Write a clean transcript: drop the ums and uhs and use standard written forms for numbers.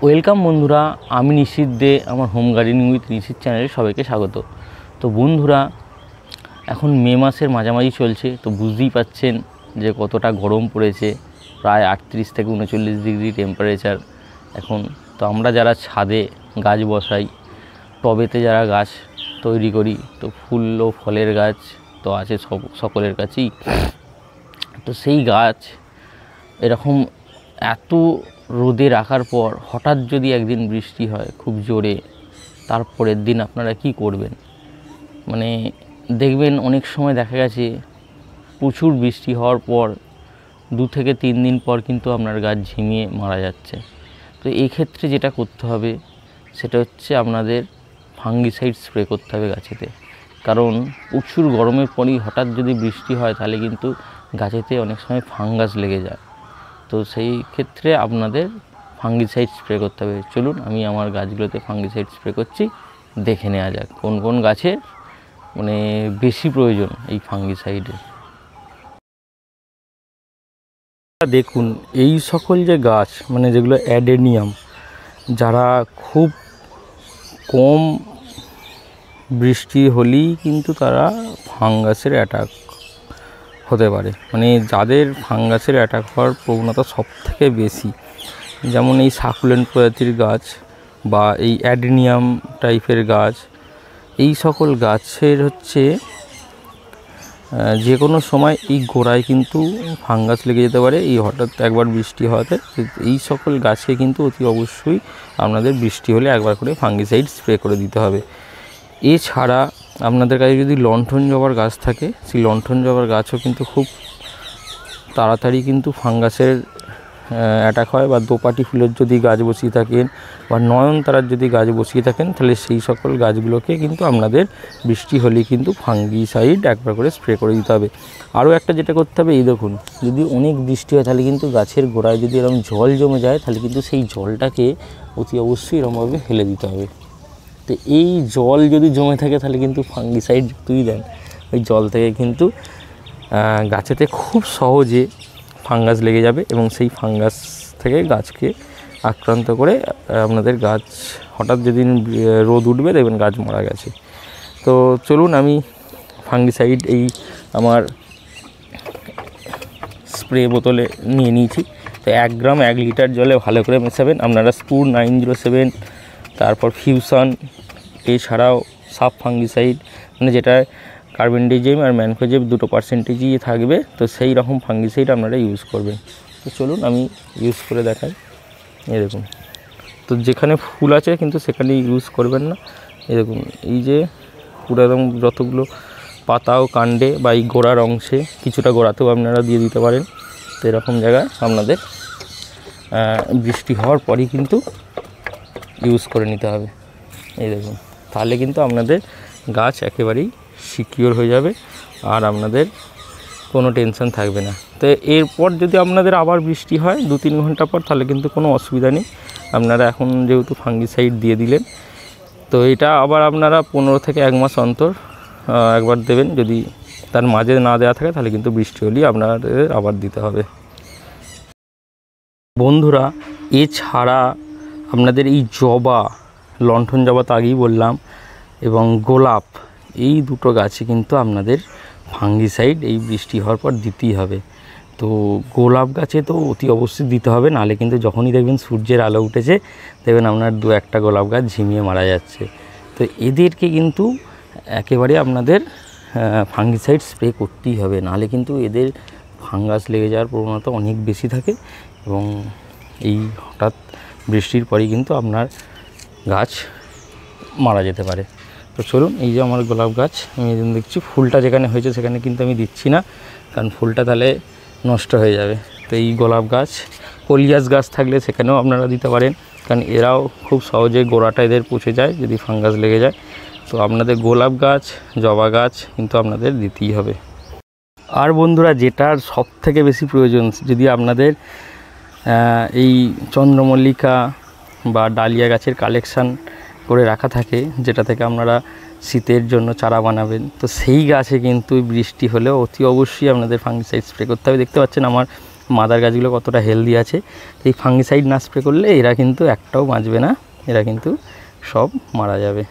Welcome বন্ধুরা, আমি নিশিত দে। আমার হোম গার্ডেনিং উইথ নিশিত চ্যানেলে সবাইকে স্বাগত। তো বন্ধুরা, এখন মে মাসের মাঝামাঝি চলছে, তো বুঝতেই পাচ্ছেন যে কতটা গরম পড়েছে। প্রায় 38 থেকে 39 ডিগ্রি টেম্পারেচার এখন। তো আমরা যারা ছাদে গাছ বসাই, টবেতে যারা গাছ তৈরি করি, তো ফুল ও ফলের গাছ তো আছে সকলের কাছেই। তো সেই গাছ এরকম এত রোদে রাখার পর হঠাৎ যদি একদিন বৃষ্টি হয় খুব জোরে, তারপরের দিন আপনারা কি করবেন? মানে দেখবেন অনেক সময় দেখা গেছে প্রচুর বৃষ্টি হওয়ার পর 2 থেকে 3 দিন পর কিন্তু আপনার গাছ ঝিমিয়ে মারা যাচ্ছে। তো এই ক্ষেত্রে যেটা করতে হবে সেটা হচ্ছে আপনাদের ফাঙ্গিসাইড স্প্রে করতে হবে গাছেতে। কারণ প্রচুর গরমের পরই হঠাৎ যদি বৃষ্টি হয় তাহলে কিন্তু গাছেতে অনেক সময় ফাঙ্গাস লেগে যায়। তো সেই ক্ষেত্রে আপনাদের ফাঙ্গিসাইড স্প্রে করতে হবে। চলুন আমি আমার গাছগুলোতে ফাঙ্গিসাইড স্প্রে করছি, দেখে নেওয়া যাক কোন কোন গাছে মানে বেশি প্রয়োজন এই ফাঙ্গিসাইডের। দেখুন, এই সকল যে গাছ মানে যেগুলো অ্যাডেনিয়াম, যারা খুব কম বৃষ্টি হলেই কিন্তু তারা ফাঙ্গাসের অ্যাটাক হতে পারে, মানে যাদের ফাঙ্গাসের অ্যাটাক হওয়ার প্রবণতা সব থেকে বেশি, যেমন এই সাকুলেন্ট প্রজাতির গাছ বা এই অ্যাডেনিয়াম টাইপের গাছ, এই সকল গাছের হচ্ছে যে কোনো সময় এই গোড়ায় কিন্তু ফাঙ্গাস লেগে যেতে পারে এই হঠাৎ একবার বৃষ্টি হওয়াতে। এই সকল গাছে কিন্তু অতি অবশ্যই আপনাদের বৃষ্টি হলে একবার করে ফাঙ্গিসাইড স্প্রে করে দিতে হবে। এছাড়া আপনাদের কাছে যদি লণ্ঠন জবার গাছ থাকে, সেই লণ্ঠন জবার গাছও কিন্তু খুব তাড়াতাড়ি কিন্তু ফাঙ্গাসের অ্যাটাক হয়। বা দোপাটি ফুলের যদি গাছ বসিয়ে থাকেন বা নয়নতারার যদি গাছ বসিয়ে থাকেন, তাহলে সেই সকল গাছগুলোকে কিন্তু আপনাদের বৃষ্টি হলেই কিন্তু ফাঙ্গিসাইড একবার করে স্প্রে করে দিতে হবে। আরও একটা যেটা করতে হবে, এই দেখুন, যদি অনেক বৃষ্টি হয় তাহলে কিন্তু গাছের গোড়ায় যদি এরকম জল জমে যায় তাহলে কিন্তু সেই জলটাকে অতি অবশ্যই এরকমভাবে ফেলে দিতে হবে। তো এই জল যদি জমে থাকে তাহলে কিন্তু ফাঙ্গিসাইড যতই দেন ওই জল থেকে কিন্তু গাছেতে খুব সহজে ফাঙ্গাস লেগে যাবে এবং সেই ফাঙ্গাস থেকে গাছকে আক্রান্ত করে আপনাদের গাছ হঠাৎ যেদিন রোদ উঠবে দেখবেন গাছ মারা গেছে। তো চলুন আমি ফাঙ্গিসাইড এই আমার স্প্রে বোতলে নিয়ে নিয়েছি। তো 1 গ্রাম 1 লিটার জলে ভালো করে মেশাবেন। আপনারা স্পুর 907, তারপর ফিউশন, এছাড়াও সাব ফাঙ্গিসাইড মানে যেটা কার্বেন্ডিজিম আর ম্যানকোজেব 2% থাকবে, তো সেই রকম ফাঙ্গিসাইড আপনারা ইউজ করবেন। তো চলুন আমি ইউজ করে দেখাই। এই দেখুন, তো যেখানে ফুল আছে কিন্তু সেখানে ইউজ করবেন না। এই দেখুন, এই যে পুরো একদম যতগুলো পাতা ও কাণ্ডে বা এই গোড়ার অংশে, কিছুটা গোড়াতেও আপনারা দিয়ে দিতে পারেন। তো এরকম জায়গায় আপনাদের বৃষ্টি হওয়ার পরই কিন্তু ইউজ করে নিতে হবে। এই দেখুন, তাহলে কিন্তু আপনাদের গাছ একেবারেই সিকিওর হয়ে যাবে আর আপনাদের কোনো টেনশন থাকবে না। তো এরপর যদি আপনাদের আবার বৃষ্টি হয় 2-3 ঘন্টা পর, তাহলে কিন্তু কোনো অসুবিধা নেই। আপনারা এখন যেহেতু ফাঙ্গিসাইড দিয়ে দিলেন, তো এটা আবার আপনারা 15 থেকে 1 মাস অন্তর একবার দেবেন। যদি তার মাঝে না দেওয়া থাকে তাহলে কিন্তু বৃষ্টি হলেই আপনাদের আবার দিতে হবে। বন্ধুরা, এছাড়া আপনাদের এই জবা, লণ্ঠন জবা তো আগেই বললাম, এবং গোলাপ, এই দুটো গাছে কিন্তু আপনাদের ফাঙ্গিসাইড এই বৃষ্টি হওয়ার পর দিতেই হবে। তো গোলাপ গাছে তো অতি অবশ্যই দিতে হবে, নাহলে কিন্তু যখনই দেখবেন সূর্যের আলো উঠেছে দেখবেন আপনার 2-1টা গোলাপ গাছ ঝিমিয়ে মারা যাচ্ছে। তো এদেরকে কিন্তু একেবারে আপনাদের ফাঙ্গিসাইড স্প্রে করতেই হবে, নাহলে কিন্তু এদের ফাঙ্গাস লেগে যাওয়ার প্রবণতা অনেক বেশি থাকে এবং এই হঠাৎ বৃষ্টির পরেই কিন্তু আপনার গাছ মারা যেতে পারে। তো চলুন, এই যে আমার গোলাপ গাছ, আমি দেখছি ফুলটা যেখানে হয়েছে সেখানে কিন্তু আমি দিচ্ছি না, কারণ ফুলটা তাহলে নষ্ট হয়ে যাবে। তো এই গোলাপ গাছ, কলিয়াস গাছ থাকলে সেখানেও আপনারা দিতে পারেন, কারণ এরাও খুব সহজে গোড়াটা এদের পচে যায় যদি ফাঙ্গাস লেগে যায়। তো আপনাদের গোলাপ গাছ, জবা গাছ কিন্তু আপনাদের দিতেই হবে। আর বন্ধুরা, যেটার সব থেকে বেশি প্রয়োজন, যদি আপনাদের এই চন্দ্রমল্লিকা বা ডালিয়া গাছের কালেকশান করে রাখা থাকে, যেটা থেকে আপনারা শীতের জন্য চারা বানাবেন, তো সেই গাছে কিন্তু বৃষ্টি হলেও অতি অবশ্যই আপনাদের ফাঙ্গিসাইড স্প্রে করতে হবে। দেখতে পাচ্ছেন আমার মাদার গাছগুলো কতটা হেলদি আছে। এই ফাঙ্গিসাইড না স্প্রে করলে এরা কিন্তু একটাও বাঁচবে না, এরা কিন্তু সব মারা যাবে।